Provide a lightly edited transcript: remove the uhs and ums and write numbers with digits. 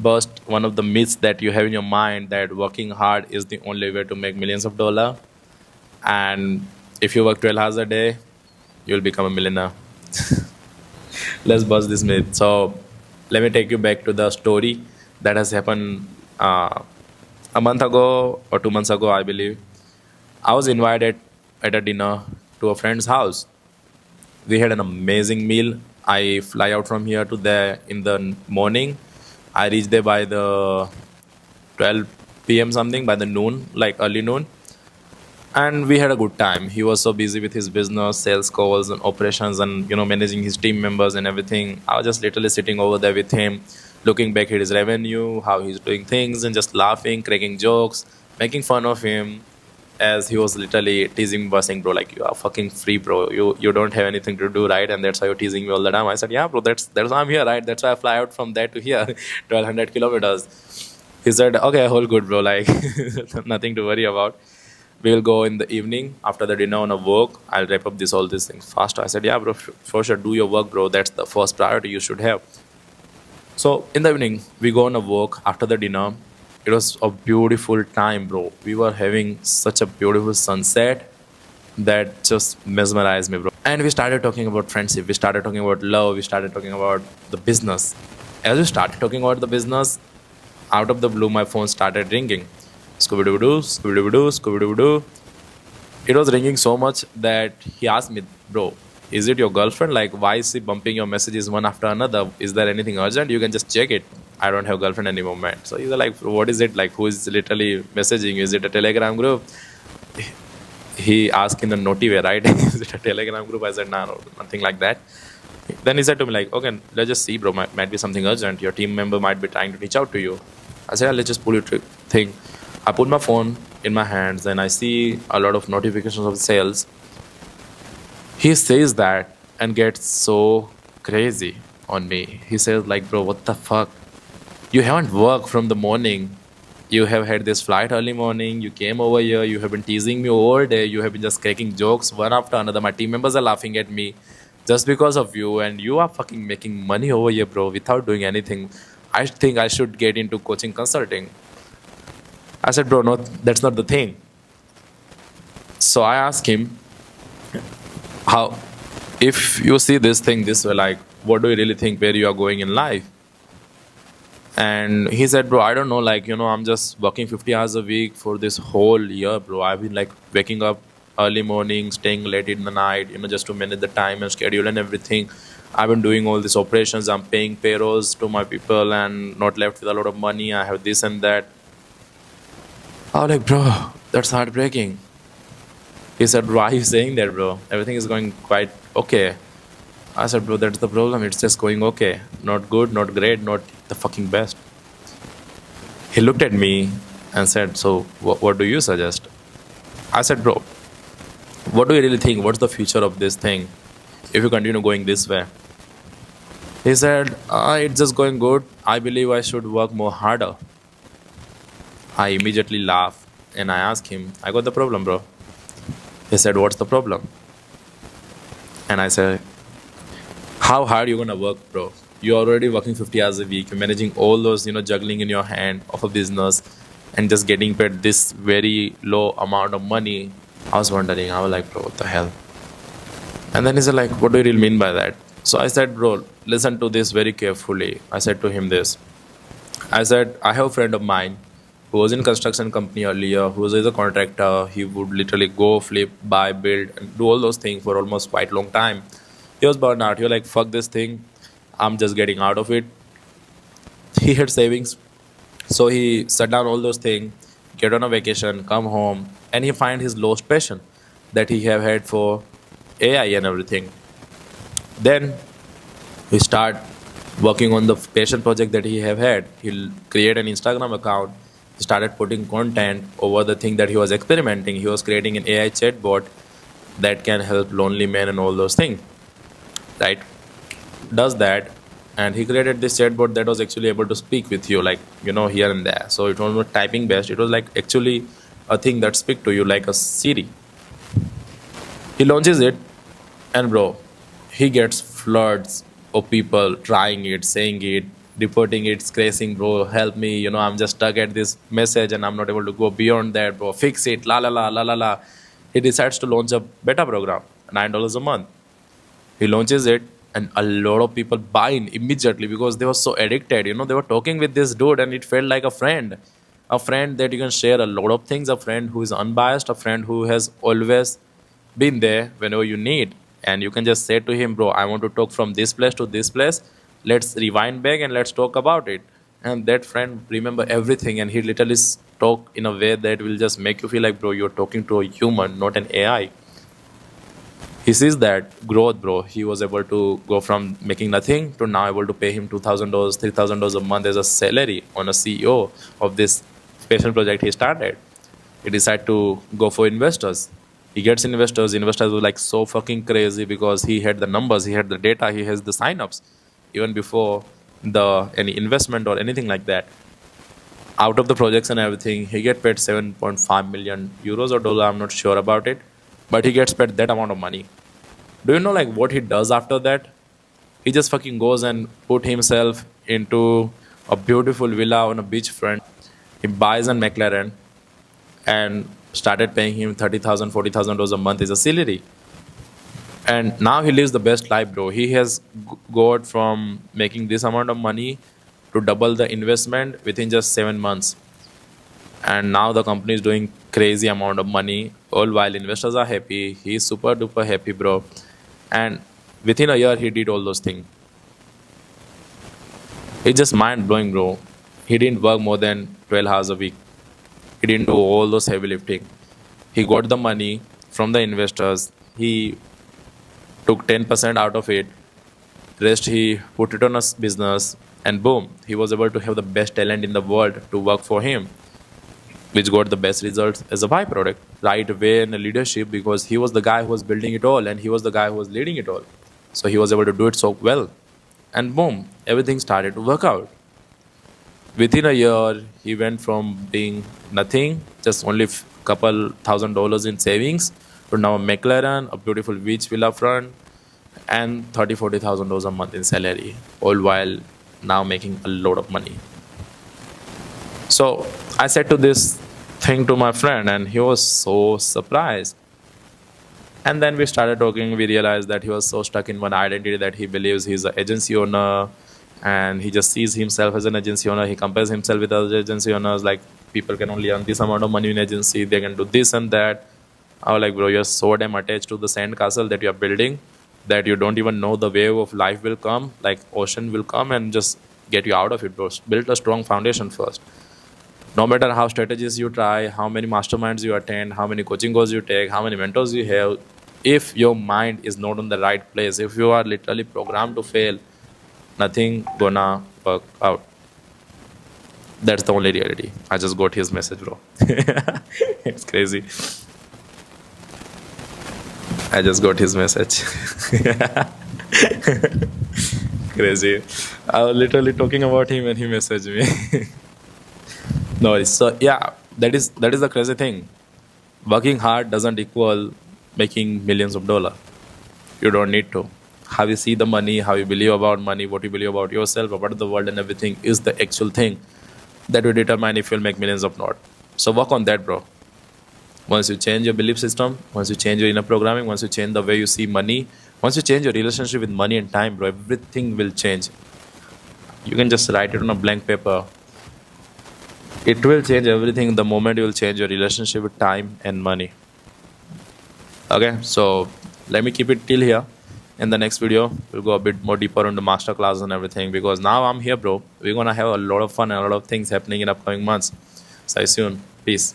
bust one of the myths that you have in your mind that working hard is the only way to make millions of dollars. And if you work 12 hours a day, you'll become a millionaire. Let's bust this myth. So let me take you back to the story that has happened a month ago or 2 months ago, I believe. I was invited at a dinner to a friend's house. We had an amazing meal. I fly out from here to there in the morning. I reach there by the 12 p.m. something, by the noon, like early noon. And we had a good time. He was so busy with his business, sales calls and operations and, managing his team members and everything. I was just literally sitting over there with him, looking back at his revenue, how he's doing things, and just laughing, cracking jokes, making fun of him, as he was literally teasing me, saying, bro, like, you are fucking free, bro. You don't have anything to do, right? And that's why you're teasing me all the time. I said, yeah, bro, that's why I'm here, right? That's why I fly out from there to here, 1200 kilometers. He said, okay, all good, bro, like, nothing to worry about. We'll go in the evening after the dinner on a walk. I'll wrap up all these things faster. I said, yeah, bro, for sure, do your work, bro. That's the first priority you should have. So in the evening, we go on a walk after the dinner. It was a beautiful time, bro. We were having such a beautiful sunset that just mesmerized me, bro. And we started talking about friendship. We started talking about love. We started talking about the business. As we started talking about the business, out of the blue, my phone started ringing. Scooby Doo Doo, Scooby Doo Doo, Scooby Doo Doo. It was ringing so much that he asked me, bro, is it your girlfriend? Like, why is she bumping your messages one after another? Is there anything urgent? You can just check it. I don't have girlfriend anymore, man. So he's like, what is it? Like, who is literally messaging? Is it a Telegram group? He asked in a naughty way, right? Is it a Telegram group? I said, no, nothing like that. Then he said to me, like, okay, let's just see, bro. Might be something urgent. Your team member might be trying to reach out to you. I said, yeah, let's just pull it thing. I put my phone in my hands and I see a lot of notifications of sales. He says that and gets so crazy on me. He says, like, bro, what the fuck? You haven't worked from the morning. You have had this flight early morning. You came over here. You have been teasing me all day. You have been just cracking jokes one after another. My team members are laughing at me just because of you. And you are fucking making money over here, bro, without doing anything. I think I should get into coaching consulting. I said, bro, no, that's not the thing. So I asked him, how, if you see this thing this way, like, what do you really think where you are going in life? And he said, bro, I don't know, like, I'm just working 50 hours a week for this whole year, bro. I've been like waking up early morning, staying late in the night, just to manage the time and schedule and everything. I've been doing all these operations. I'm paying payrolls to my people and not left with a lot of money. I have this and that. I was like, bro, that's heartbreaking. He said, why are you saying that, bro? Everything is going quite okay. I said, bro, that's the problem. It's just going okay. Not good, not great, not the fucking best. He looked at me and said, so what do you suggest? I said, bro, what do you really think? What's the future of this thing if you continue going this way? He said, it's just going good. I believe I should work more harder. I immediately laughed and I asked him, I got the problem, bro. He said, what's the problem? And I said, how hard you gonna work, bro? You're already working 50 hours a week. You're managing all those, juggling in your hand of a business and just getting paid this very low amount of money. I was wondering, I was like, bro, what the hell? And then he said, like, what do you really mean by that? So I said, bro, listen to this very carefully. I said to him this. I said, I have a friend of mine who was in construction company earlier, who was a contractor. He would literally go, flip, buy, build, and do all those things for almost quite a long time. He was burned out. He was like, fuck this thing. I'm just getting out of it. He had savings. So he shut down all those things, get on a vacation, come home, and he find his lost passion that he have had for AI and everything. Then he start working on the passion project that he have had. He'll create an Instagram account. He started putting content over the thing that he was experimenting. He was creating an AI chatbot that can help lonely men and all those things, right? Does that, and he created this chatbot that was actually able to speak with you, like, here and there. So it was not typing based. It was like actually a thing that speak to you like a Siri. He launches it, and bro, he gets floods of people trying it, saying it, reporting it's crashing, bro. Help me. I'm just stuck at this message and I'm not able to go beyond that, bro. Fix it. La la la la la la. He decides to launch a beta program, $9 a month. He launches it, and a lot of people buy in immediately because they were so addicted. They were talking with this dude, and it felt like a friend that you can share a lot of things, a friend who is unbiased, a friend who has always been there whenever you need. And you can just say to him, bro, I want to talk from this place to this place. Let's rewind back and let's talk about it. And that friend remember everything, and he literally talk in a way that will just make you feel like, bro, you're talking to a human, not an AI. He sees that growth, bro. He was able to go from making nothing to now able to pay him $2,000, $3,000 a month as a salary on a CEO of this special project he started. He decided to go for investors. He gets investors. Investors were like so fucking crazy because he had the numbers, he had the data, he has the signups, even before the any investment or anything like that. Out of the projects and everything, he get paid 7.5 million euros or dollar. I'm not sure about it, but he gets paid that amount of money. Do you know like what he does after that? He just fucking goes and put himself into a beautiful villa on a beachfront. He buys a McLaren and started paying him 30,000, 40,000 dollars a month as a salary. And now he lives the best life, bro. He has got from making this amount of money to double the investment within just 7 months. And now the company is doing crazy amount of money, all while investors are happy. He's super duper happy, bro. And within a year, he did all those things. It's just mind blowing, bro. He didn't work more than 12 hours a week. He didn't do all those heavy lifting. He got the money from the investors. He took 10% out of it. Rest he put it on a business, and boom, he was able to have the best talent in the world to work for him, which got the best results as a byproduct. Right away in the leadership because he was the guy who was building it all and he was the guy who was leading it all. So he was able to do it so well. And boom, everything started to work out. Within a year, he went from being nothing, just only couple $1,000 in savings, to now a McLaren, a beautiful beach villa front, and $30,000-$40,000 a month in salary, all while now making a lot of money. So I said to this thing to my friend, and he was so surprised. And then we started talking. We realized that he was so stuck in one identity that he believes he's an agency owner, and he just sees himself as an agency owner. He compares himself with other agency owners, like people can only earn this amount of money in agency, they can do this and that. I was like, bro, you're so damn attached to the sand castle that you're building that you don't even know the wave of life will come, like ocean will come and just get you out of it, bro. Build a strong foundation first. No matter how strategies you try, how many masterminds you attend, how many coaching courses you take, how many mentors you have, if your mind is not on the right place, if you are literally programmed to fail, nothing gonna work out. That's the only reality. I just got his message, bro. It's crazy. I just got his message. Crazy. I was literally talking about him and he messaged me. No worries. So yeah, that is the crazy thing. Working hard doesn't equal making millions of dollars. You don't need to. How you see the money, how you believe about money, what you believe about yourself, about the world, and everything is the actual thing that will determine if you'll make millions or not. So work on that, bro. Once you change your belief system, once you change your inner programming, once you change the way you see money, once you change your relationship with money and time, bro, everything will change. You can just write it on a blank paper. It will change everything the moment you will change your relationship with time and money. Okay, so let me keep it till here. In the next video, we'll go a bit more deeper on the masterclass and everything, because now I'm here, bro. We're gonna have a lot of fun and a lot of things happening in upcoming months. See you soon. Peace.